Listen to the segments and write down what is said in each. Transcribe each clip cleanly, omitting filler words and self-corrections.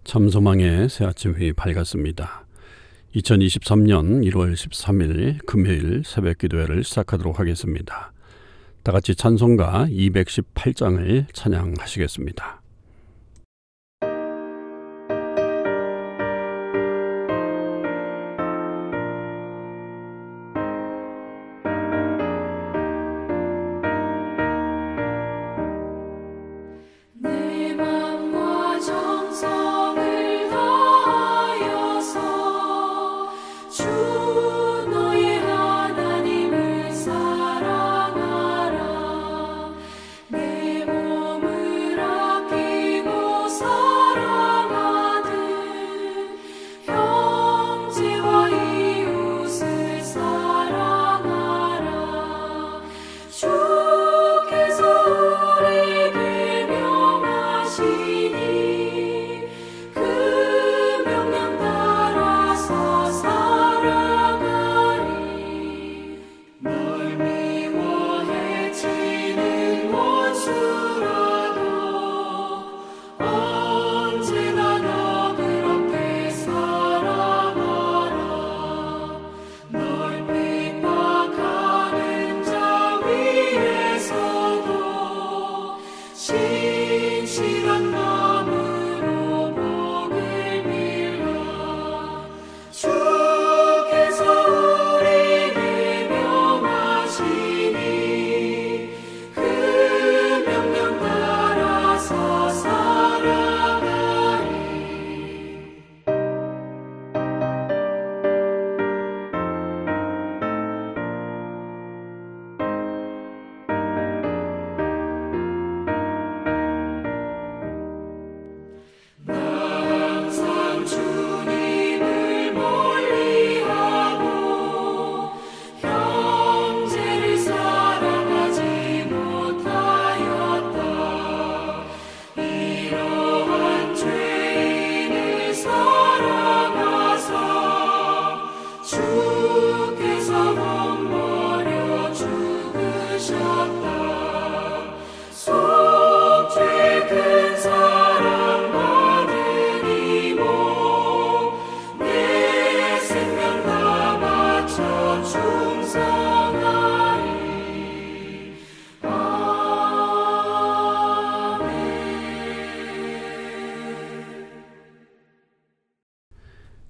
참소망의 새아침이 밝았습니다. 2023년 1월 13일 금요일 새벽기도회를 시작하도록 하겠습니다. 다같이 찬송가 218장을 찬양하시겠습니다.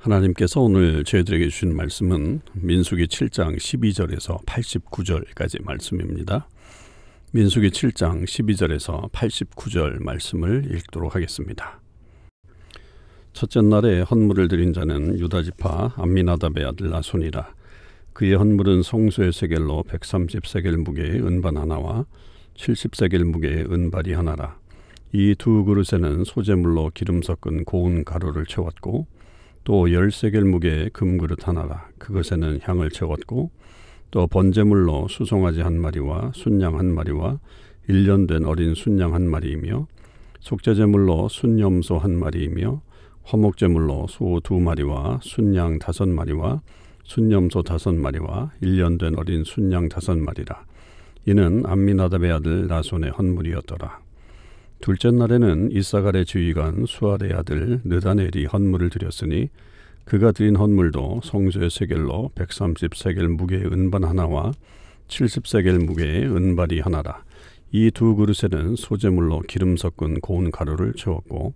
하나님께서 오늘 저희들에게 주신 말씀은 민수기 7장 12절에서 89절까지 말씀입니다. 민수기 7장 12절에서 89절 말씀을 읽도록 하겠습니다. 첫째 날에 헌물을 드린 자는 유다지파 암미나답의 아들 나손이라. 그의 헌물은 성소의 세겔로 130세겔 무게의 은반 하나와 70세겔 무게의 은발이 하나라. 이 두 그릇에는 소재물로 기름 섞은 고운 가루를 채웠고 또 10세겔 무게의 금그릇 하나라. 그것에는 향을 채웠고 또 번제물로 수송아지 한 마리와 순양 한 마리와 1년 된 어린 순양 한 마리이며 속죄제물로 순염소 한 마리이며 화목제물로 소 2마리와 순양 5마리와 순염소 5마리와 1년 된 어린 순양 5마리라. 이는 암미나답의 아들 나손의 헌물이었더라. 둘째 날에는 이사갈의 지휘관 수알의 아들 느다넬이 헌물을 드렸으니 그가 드린 헌물도 성소의 세겔로 130세겔 무게의 은반 하나와 70세겔 무게의 은발이 하나라. 이 두 그릇에는 소재물로 기름 섞은 고운 가루를 채웠고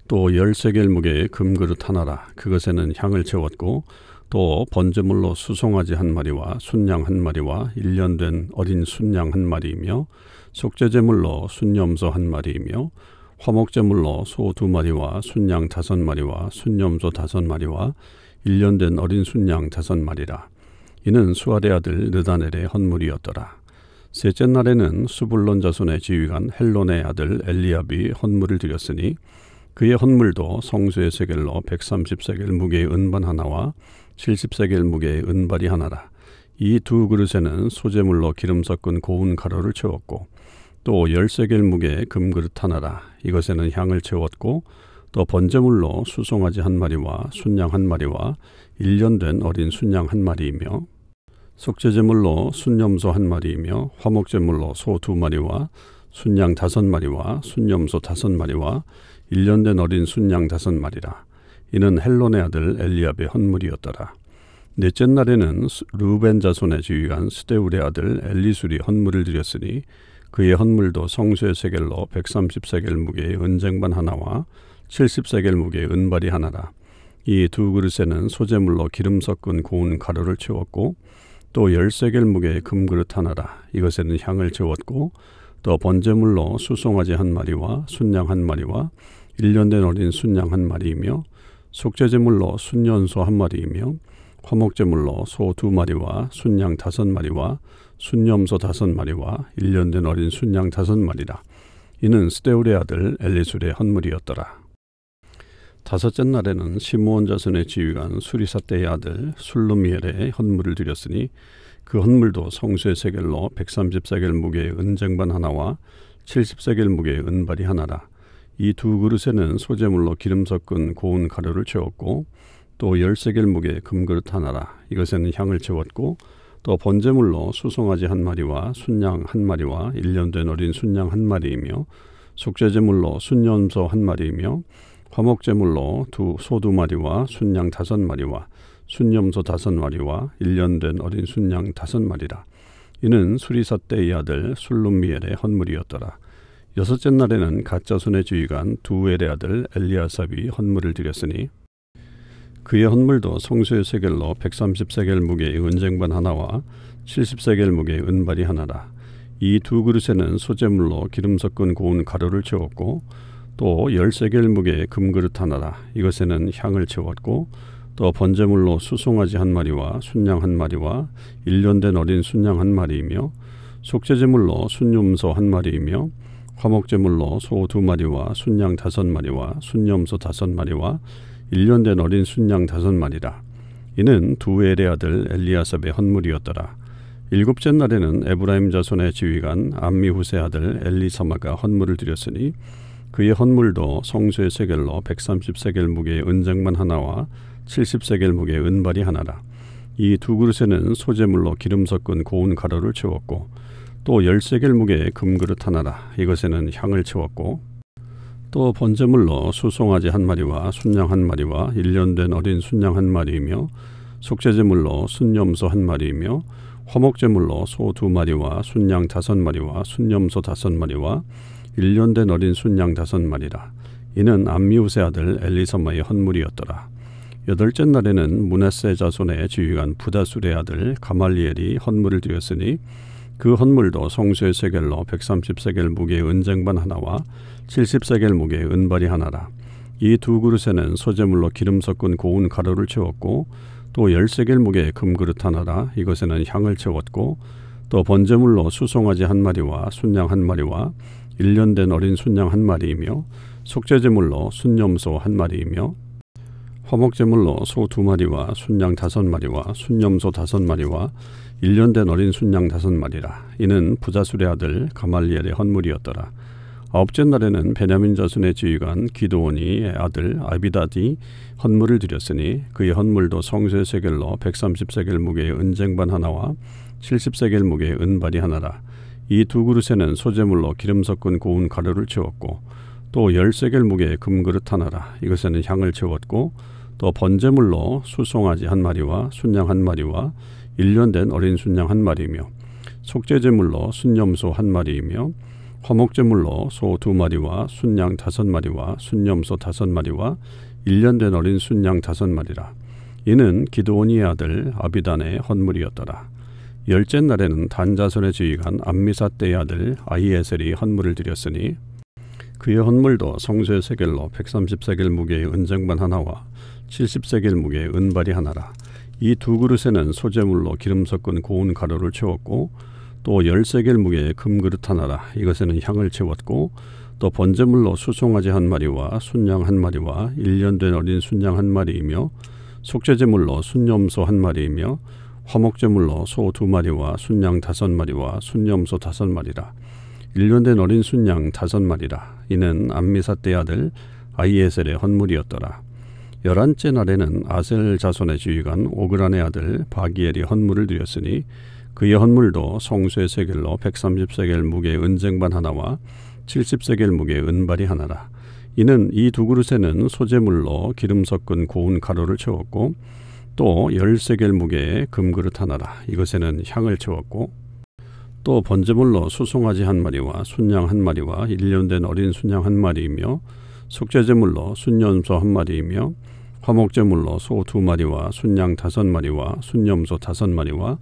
또 10세겔 무게의 금그릇 하나라. 그것에는 향을 채웠고 또 번제물로 수송아지 한 마리와 순양 한 마리와 1년 된 어린 순양 한 마리이며 속죄제물로 순염소 한 마리이며 화목제물로 소 2마리와 순양 5마리와 순염소 5마리와 1년 된 어린 순양 5마리라. 이는 수알의 아들 느다넬의 헌물이었더라. 셋째 날에는 수불론 자손의 지휘관 헬론의 아들 엘리압이 헌물을 드렸으니 그의 헌물도 성소의 세겔로 130세겔 무게의 은반 하나와 70세겔 무게의 은발이 하나라. 이 두 그릇에는 소재물로 기름 섞은 고운 가루를 채웠고 또 10세겔 무게의 금그릇 하나라. 이것에는 향을 채웠고 또 번제물로 수송아지 한 마리와 순양 한 마리와 1년 된 어린 순양 한 마리이며 속죄제물로 순염소 한 마리이며 화목제물로 소 2마리와 순양 5마리와 순염소 5마리와 1년 된 어린 순양 5마리라. 이는 헬론의 아들 엘리압의 헌물이었더라. 넷째 날에는 르우벤 자손의 지휘관 스데울의 아들 엘리술이 헌물을 드렸으니 그의 헌물도 성소의 세겔로 130세겔 무게의 은쟁반 하나와 70세겔 무게의 은발이 하나라. 이 두 그릇에는 소재물로 기름 섞은 고운 가루를 채웠고 또 10세겔 무게의 금그릇 하나라. 이것에는 향을 채웠고 또 번제물로 수송아지 1마리와 순양 1마리와 1년 된 어린 순양 1마리이며 속죄제물로 순년소 1마리이며 화목제물로 소 2마리와 순양 5마리와 순염소 5마리와 1년 된 어린 순양 5마리라. 이는 스데울의 아들 엘리술의 헌물이었더라. 다섯째 날에는 시므온 자손의 지휘관 수리사떼의 아들 술루미엘의 헌물을 드렸으니 그 헌물도 성소의 세겔로 130세겔 무게의 은쟁반 하나와 70세겔 무게의 은발이 하나라. 이 두 그릇에는 소재물로 기름 섞은 고운 가루를 채웠고 또 10세겔 무게의 금그릇 하나라. 이것에는 향을 채웠고 또 번제물로 수송아지 1마리와 순양 1마리와 1년 된 어린 순양 1마리이며 속죄제물로 순염소 1마리이며 화목제물로 소 2마리와 순양 5마리와 순염소 5마리와 1년 된 어린 순양 5마리라. 이는 수리사떼의 아들 술룸미엘의 헌물이었더라. 여섯째 날에는 갓 자손의 지휘관 두엘의 아들 엘리아삽이 헌물을 드렸으니 그의 헌물도 성소의 세겔로 130세겔 무게의 은쟁반 하나와 70세겔 무게의 은발이 하나라. 이 두 그릇에는 소재물로 기름 섞은 고운 가루를 채웠고 또 10세겔 무게의 금그릇 하나라. 이것에는 향을 채웠고 또 번제물로 수송아지 1마리와 순양 1마리와 1년 된 어린 순양 1마리이며 속죄제물로 순염소 1마리이며 화목제물로 소 2마리와 순양 5마리와 순염소 5마리와 1년 된 어린 순양 5마리라. 이는 두엘의 아들 엘리아삽의 헌물이었더라. 일곱째 날에는 에브라임 자손의 지휘관 암미후세 아들 엘리사마가 헌물을 드렸으니 그의 헌물도 성소의 세겔로 130세겔 무게의 은쟁반 하나와 70세겔 무게의 은발이 하나라. 이 두 그릇에는 소재물로 기름 섞은 고운 가루를 채웠고 또 10세겔 무게의 금그릇 하나라. 이것에는 향을 채웠고 또 번제물로 수송아지 1마리와 순양 1마리와 1년 된 어린 순양 1마리이며 속죄제물로 순염소 1마리이며 화목제물로 소 2마리와 순양 5마리와 순염소 5마리와 1년 된 어린 순양 5마리라. 이는 암미우세 아들 엘리사마의 헌물이었더라. 여덟째 날에는 므낫세 자손의 지휘관 부다술의 아들 가말리엘이 헌물을 드렸으니 그 헌물도 성소의 세겔로 130세겔 무게의 은쟁반 하나와 70세겔 무게의 은발이 하나라. 이 두 그릇에는 소재물로 기름 섞은 고운 가루를 채웠고 또 10세겔 무게의 금그릇 하나라. 이것에는 향을 채웠고 또 번제물로 수송아지 1마리와 순양 1마리와 1년 된 어린 순양 1마리이며 속죄제물로 순염소 1마리이며 화목제물로 소 2마리와 순양 5마리와 순염소 5마리와 1년 된 어린 순양 5마리라. 이는 부자술의 아들 가말리엘의 헌물이었더라. 아홉째 날에는 베냐민 자손의 지휘관 기드온이 아들 아비다디 헌물을 드렸으니 그의 헌물도 성소의 세겔로 130세겔 무게의 은쟁반 하나와 70세겔 무게의 은발이 하나라. 이 두 그릇에는 소재물로 기름 섞은 고운 가루를 채웠고 또 10세겔 무게의 금그릇 하나라. 이것에는 향을 채웠고 또 번제물로 수송아지 1마리와 순양 1마리와 1년 된 어린 순양 1마리이며 속죄제물로 순염소 1마리이며 화목제물로 소 2마리와 순양 5마리와 순염소 5마리와 1년 된 어린 순양 5마리라. 이는 기드온이의 아들 아비단의 헌물이었더라. 열째 날에는 단 자손의 지휘관 암미사떼의 아들 아히에셀이 헌물을 드렸으니 그의 헌물도 성소의 세겔로 130세겔 무게의 은쟁반 하나와 70세겔 무게의 은발이 하나라. 이 두 그릇에는 소재물로 기름 섞은 고운 가루를 채웠고 또 10세겔 무게의 금그릇 하나라. 이것에는 향을 채웠고 또 번제물로 수송아지 1마리와 순양 1마리와 1년 된 어린 순양 1마리이며 속죄제물로 순염소 1마리이며 화목제물로 소 2마리와 순양 5마리와 순염소 5마리라. 1년 된 어린 순양 5마리라. 이는 암미사떼의 아들 아히에셀의 헌물이었더라. 11째 날에는 아셀 자손의 지휘관 오그란의 아들 바기엘이 헌물을 드렸으니 그의 헌물도 성소의 세겔로 130세겔 무게의 은쟁반 하나와 70세겔 무게의 은발이 하나라. 이는 이 두 그릇에는 소재물로 기름 섞은 고운 가루를 채웠고 또 10세겔 무게의 금그릇 하나라. 이것에는 향을 채웠고 또 번제물로 수송아지 한 마리와 순양 한 마리와 1년 된 어린 순양 한 마리이며 속죄제물로 순염소 한 마리이며 화목제물로 소 2마리와 순양 5마리와 순염소 5마리와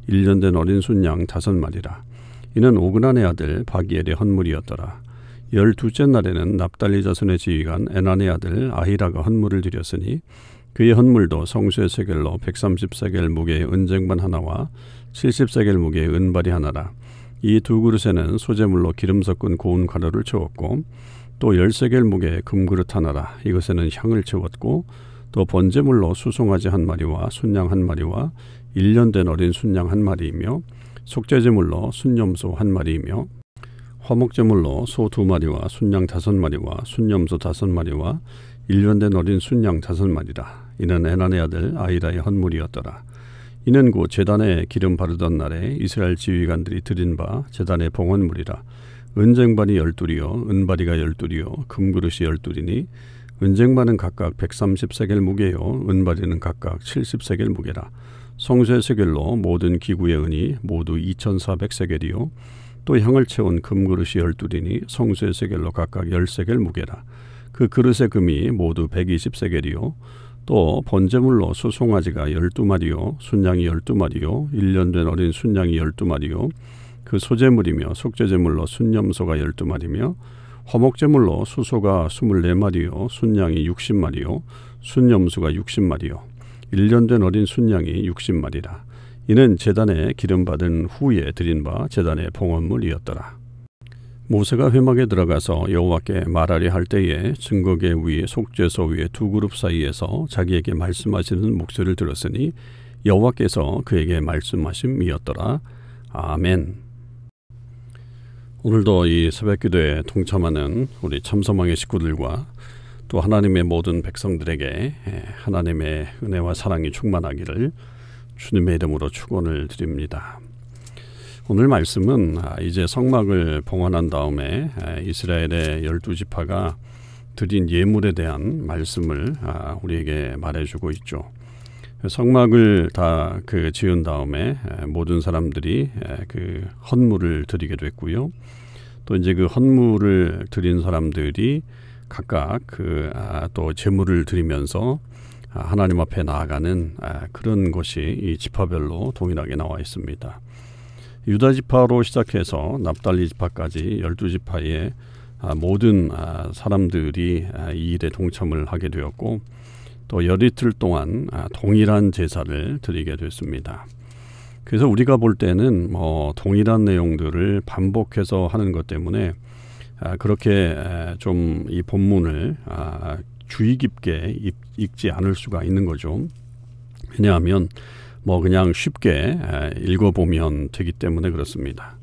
1년 된 어린 순양 5마리라. 이는 오그난의 아들 바기엘의 헌물이었더라. 12째 날에는 납달리 자손의 지휘관 에난의 아들 아히라가 헌물을 드렸으니 그의 헌물도 성수의 세겔로 130세겔 무게의 은쟁반 하나와 70세겔 무게의 은발이 하나라. 이 두 그릇에는 소재물로 기름 섞은 고운 가루를 채웠고 또 10세겔 무게의 금그릇 하나라. 이것에는 향을 채웠고 또 번제물로 수송아지 한 마리와 순양 한 마리와 1년 된 어린 순양 한 마리이며 속죄제물로 순염소 한 마리이며 화목제물로 소 2마리와 순양 5마리와 순염소 5마리와 1년 된 어린 순양 5마리라. 이는 에난의 아들 아히라의 헌물이었더라. 이는 곧 제단에 기름 바르던 날에 이스라엘 지휘관들이 드린 바 제단의 봉헌물이라. 은쟁반이 12이요 은바리가 12이요 금그릇이 12이니 은쟁반은 각각 130세겔 무게요 은바리는 각각 70세겔 무게라. 성수의 세겔로 모든 기구의 은이 모두 2400세겔이요 또 향을 채운 금그릇이 12이니 성수의 세겔로 각각 10세겔 무게라. 그 그릇의 금이 모두 120세겔이요 또 번제물로 수송아지가 12마리요 순양이 12마리요 1년 된 어린 순양이 12마리요 그 소재물이며 속죄제물로 순염소가 12마리며 화목제물로 수소가 24마리요 순양이 60마리요 순염소가 60마리요 1년 된 어린 순양이 60마리라. 이는 제단에 기름 받은 후에 드린 바 제단의 봉헌물이었더라. 모세가 회막에 들어가서 여호와께 말하려 할 때에 증거계 위에 속죄소 위에 두 그룹 사이에서 자기에게 말씀하시는 목소리를 들었으니 여호와께서 그에게 말씀하심이었더라. 아멘. 오늘도 이 새벽기도에 동참하는 우리 참서망의 식구들과 또 하나님의 모든 백성들에게 하나님의 은혜와 사랑이 충만하기를 주님의 이름으로 축원을 드립니다. 오늘 말씀은 이제 성막을 봉헌한 다음에 이스라엘의 12지파가 드린 예물에 대한 말씀을 우리에게 말해주고 있죠. 성막을 다 지은 다음에 모든 사람들이 그 헌물을 드리게 됐고요. 또 이제 그 헌물을 드린 사람들이 각각 또 제물을 드리면서 하나님 앞에 나아가는 그런 것이 이 지파별로 동일하게 나와 있습니다. 유다 지파로 시작해서 납달리 지파까지 12지파의 모든 사람들이 이 일에 동참을 하게 되었고 또 열이틀 동안 동일한 제사를 드리게 됐습니다. 그래서 우리가 볼 때는 동일한 내용들을 반복해서 하는 것 때문에 그렇게 좀 이 본문을 주의 깊게 읽지 않을 수가 있는 거죠. 왜냐하면 그냥 쉽게 읽어보면 되기 때문에 그렇습니다.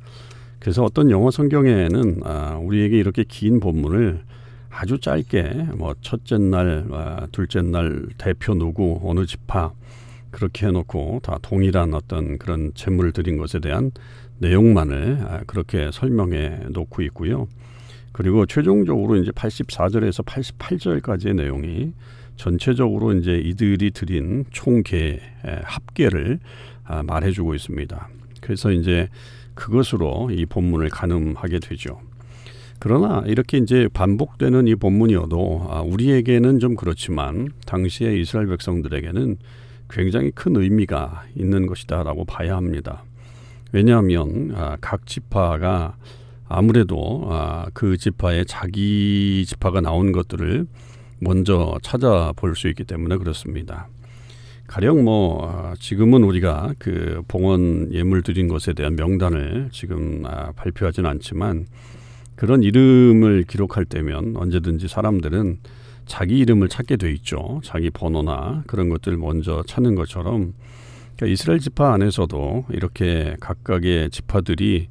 그래서 어떤 영어 성경에는 우리에게 이렇게 긴 본문을 아주 짧게 첫째 날, 둘째 날 대표 누구, 어느 지파 그렇게 해놓고 다 동일한 어떤 그런 제물을 드린 것에 대한 내용만을 그렇게 설명해 놓고 있고요. 그리고 최종적으로 이제 84절에서 88절까지의 내용이 전체적으로 이제 이들이 드린 총계 합계를 말해주고 있습니다. 그래서 이제 그것으로 이 본문을 가늠하게 되죠. 그러나 이렇게 이제 반복되는 이 본문이어도 우리에게는 좀 그렇지만 당시의 이스라엘 백성들에게는 굉장히 큰 의미가 있는 것이다라고 봐야 합니다. 왜냐하면 각 지파가 아무래도 그 지파에 자기 지파가 나온 것들을 먼저 찾아볼 수 있기 때문에 그렇습니다. 가령 지금은 우리가 그 봉헌 예물 드린 것에 대한 명단을 지금 발표하진 않지만 그런 이름을 기록할 때면 언제든지 사람들은 자기 이름을 찾게 돼 있죠. 자기 번호나 그런 것들을 먼저 찾는 것처럼 그러니까 이스라엘 지파 안에서도 이렇게 각각의 지파들이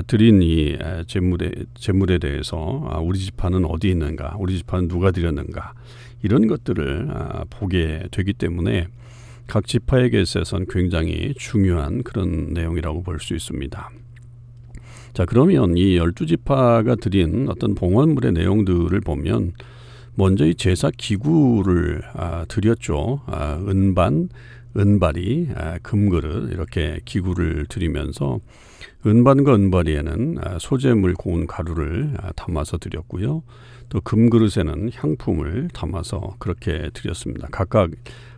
드린 이 제물에 대해서 우리 지파는 어디 있는가, 우리 지파는 누가 드렸는가 이런 것들을 보게 되기 때문에 각 지파에게 있어서는 굉장히 중요한 그런 내용이라고 볼 수 있습니다. 자, 그러면 이 12지파가 드린 어떤 봉헌물의 내용들을 보면 먼저 이 제사 기구를 드렸죠. 은반, 은바리, 금그릇 이렇게 기구를 드리면서 은반과 은바리에는 소재물 고운 가루를 담아서 드렸고요. 또 금그릇에는 향품을 담아서 그렇게 드렸습니다. 각각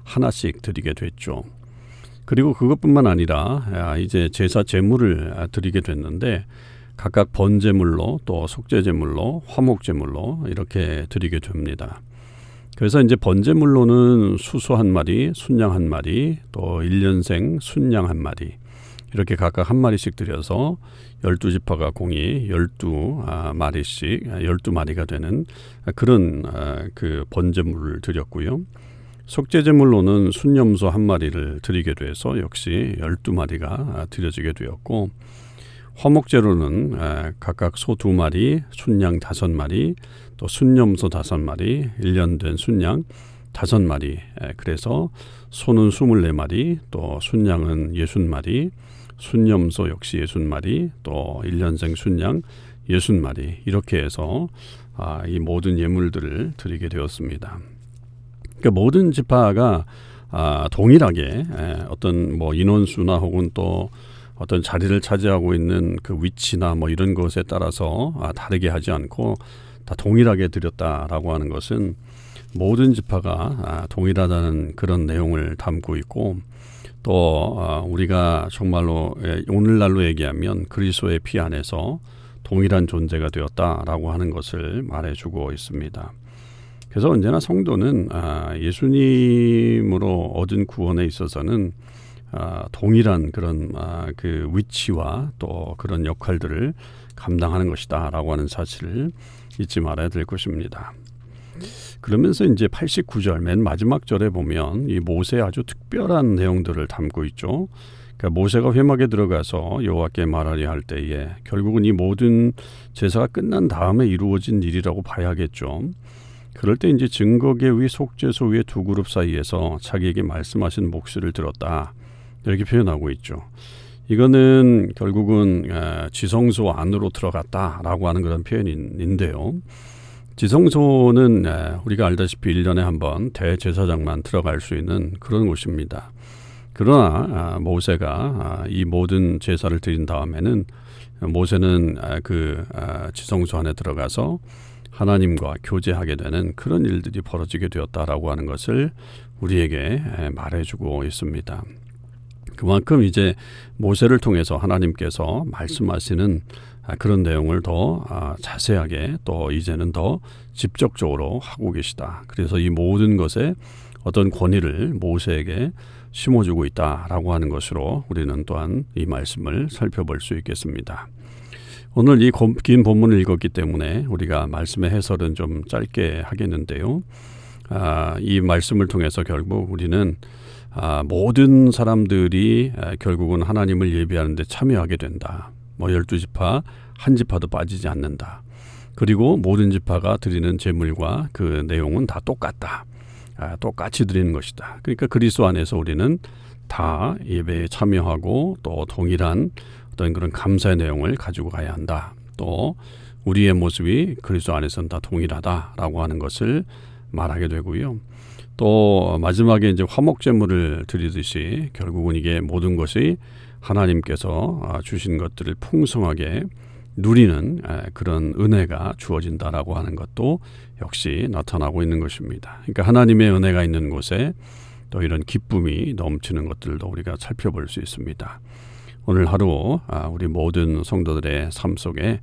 하나씩 드리게 됐죠. 그리고 그것뿐만 아니라 이제 제사 제물을 드리게 됐는데 각각 번제물로 또 속죄제물로 화목제물로 이렇게 드리게 됩니다. 그래서 이제 번제물로는 수소 한 마리, 순양 한 마리, 또 1년생 순양 한 마리 이렇게 각각 한 마리씩 드려서 12지파가 공이 12마리씩 12마리가 되는 그런 그 번제물을 드렸고요. 속죄제물로는 순염소 한 마리를 드리게 돼서 역시 12마리가 드려지게 되었고 화목제로는 각각 소 2마리, 순양 5마리, 또 순염소 5마리, 1년 된 순양 5마리 그래서 소는 24마리, 또 순양은 60마리, 순염소 역시 60마리, 또 1년생 순양 60마리 이렇게 해서 이 모든 예물들을 드리게 되었습니다. 그러니까 모든 지파가 동일하게 어떤 뭐 인원수나 혹은 또 어떤 자리를 차지하고 있는 그 위치나 뭐 이런 것에 따라서 다르게 하지 않고 다 동일하게 드렸다라고 하는 것은 모든 지파가 동일하다는 그런 내용을 담고 있고 또 우리가 정말로 오늘날로 얘기하면 그리스도의 피 안에서 동일한 존재가 되었다라고 하는 것을 말해주고 있습니다. 그래서 언제나 성도는 예수님으로 얻은 구원에 있어서는 동일한 그런 그 위치와 또 그런 역할들을 감당하는 것이다라고 하는 사실을 잊지 말아야 될 것입니다. 그러면서 이제 89절 맨 마지막 절에 보면 이 모세의 아주 특별한 내용들을 담고 있죠. 그러니까 모세가 회막에 들어가서 여호와께 말하려 할 때에 결국은 이 모든 제사가 끝난 다음에 이루어진 일이라고 봐야겠죠. 그럴 때 이제 증거계 위 속죄소 위의 두 그룹 사이에서 자기에게 말씀하신 몫을 들었다. 이렇게 표현하고 있죠. 이거는 결국은 지성소 안으로 들어갔다라고 하는 그런 표현인데요. 지성소는 우리가 알다시피 1년에 한 번 대제사장만 들어갈 수 있는 그런 곳입니다. 그러나 모세가 이 모든 제사를 드린 다음에는 모세는 그 지성소 안에 들어가서 하나님과 교제하게 되는 그런 일들이 벌어지게 되었다라고 하는 것을 우리에게 말해주고 있습니다. 그만큼 이제 모세를 통해서 하나님께서 말씀하시는 그런 내용을 더 자세하게 또 이제는 더 직접적으로 하고 계시다. 그래서 이 모든 것에 어떤 권위를 모세에게 심어주고 있다라고 하는 것으로 우리는 또한 이 말씀을 살펴볼 수 있겠습니다. 오늘 이 긴 본문을 읽었기 때문에 우리가 말씀의 해설은 좀 짧게 하겠는데요. 이 말씀을 통해서 결국 우리는 모든 사람들이 결국은 하나님을 예배하는 데 참여하게 된다. 12지파 한 지파도 빠지지 않는다. 그리고 모든 지파가 드리는 제물과 그 내용은 다 똑같다. 똑같이 드리는 것이다. 그러니까 그리스도 안에서 우리는 다 예배에 참여하고 또 동일한 어떤 그런 감사의 내용을 가지고 가야 한다. 또 우리의 모습이 그리스도 안에서는 다 동일하다라고 하는 것을 말하게 되고요. 또 마지막에 이제 화목제물을 드리듯이 결국은 이게 모든 것이 하나님께서 주신 것들을 풍성하게 누리는 그런 은혜가 주어진다라고 하는 것도 역시 나타나고 있는 것입니다. 그러니까 하나님의 은혜가 있는 곳에 또 이런 기쁨이 넘치는 것들도 우리가 살펴볼 수 있습니다. 오늘 하루 우리 모든 성도들의 삶 속에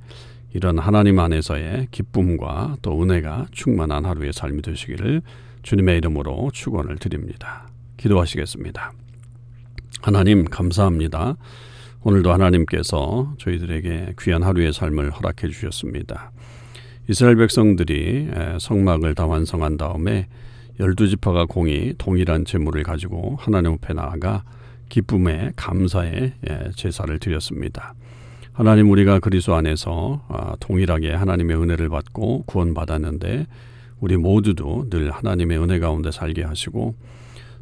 이런 하나님 안에서의 기쁨과 또 은혜가 충만한 하루의 삶이 되시기를 주님의 이름으로 축원을 드립니다. 기도하시겠습니다. 하나님 감사합니다. 오늘도 하나님께서 저희들에게 귀한 하루의 삶을 허락해 주셨습니다. 이스라엘 백성들이 성막을 다 완성한 다음에 12지파가 공이 동일한 제물을 가지고 하나님 앞에 나아가 기쁨의 감사의 제사를 드렸습니다. 하나님 우리가 그리스도 안에서 동일하게 하나님의 은혜를 받고 구원받았는데 우리 모두도 늘 하나님의 은혜 가운데 살게 하시고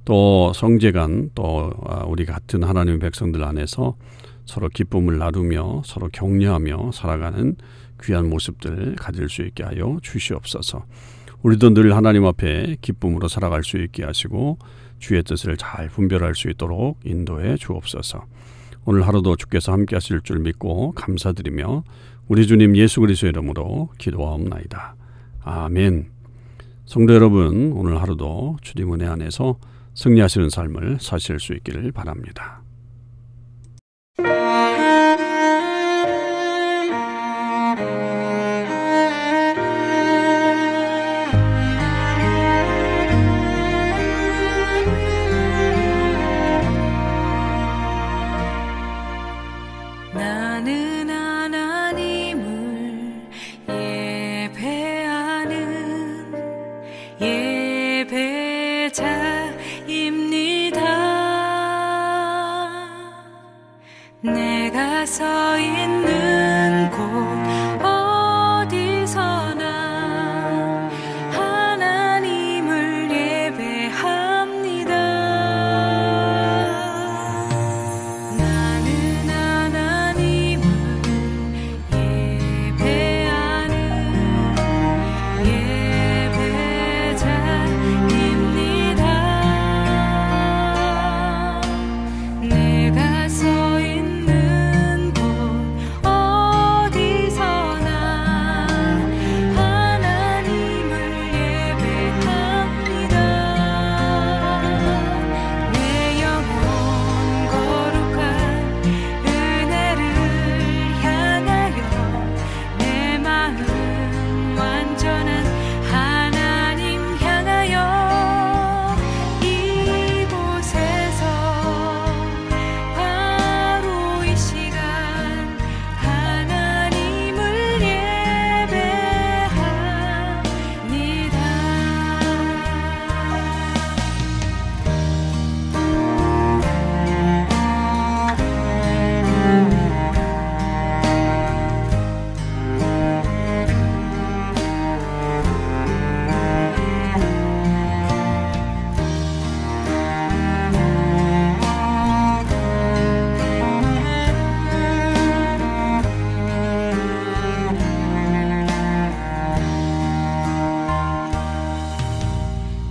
또 성제간 또 우리 같은 하나님의 백성들 안에서 서로 기쁨을 나누며 서로 격려하며 살아가는 귀한 모습들 가질 수 있게 하여 주시옵소서. 우리도 늘 하나님 앞에 기쁨으로 살아갈 수 있게 하시고 주의 뜻을 잘 분별할 수 있도록 인도해 주옵소서. 오늘 하루도 주께서 함께 하실 줄 믿고 감사드리며 우리 주님 예수 그리스도의 이름으로 기도하옵나이다. 아멘. 성도 여러분, 오늘 하루도 주님 은혜 안에서 승리하시는 삶을 사실 수 있기를 바랍니다. 나는 하나님을 예배하는 예배자입니다. 내가 서 있는 곳 어디서나 하나님을 예배합니다. 나는 하나님을 예배하는 예배자입니다. 내가 서 있는 곳 어디서나 하나님을 예배합니다. 내 영혼 거룩한 은혜를 향하여 내 마음 완전한 하나님 향하여 이곳에서 바로 이 시간 하나님을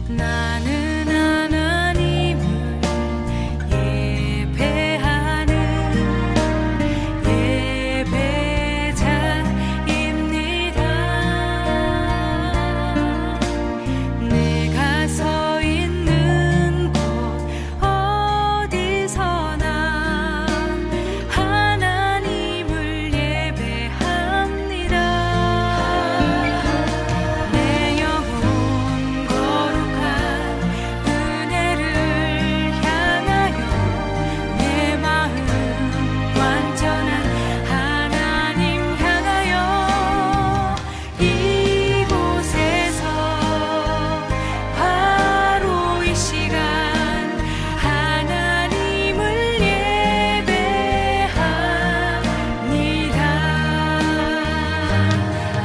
나는 하나님을 예배하는 예배자입니다. 내가 서 있는 곳 어디서나 하나님을 예배합니다. 내 영혼 거룩한 은혜를 향하여 내 마음 완전한 하나님 향하여 이곳에서 바로 이 시간 하나님을 예배합니다.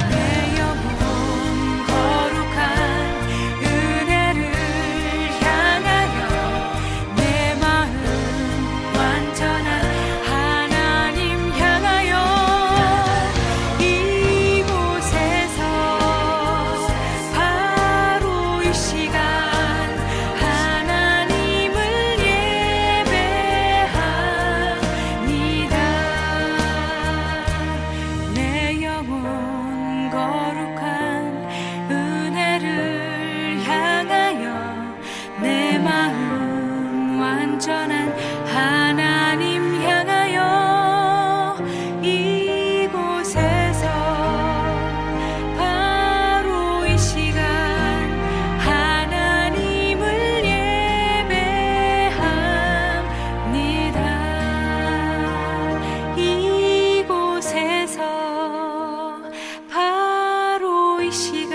내 영혼 거룩한 은혜를 향하여 내 마음 완전한 하나님 향하여 이곳에서 바로 이 시간 하나님을 예배합니다. 내 영혼 거룩한 은혜를 향하여 내 마음 완전한 하나님 향하여 이곳에서 바로 이 시간 하나님을 예배합니다. 이곳에서 바로 이 시간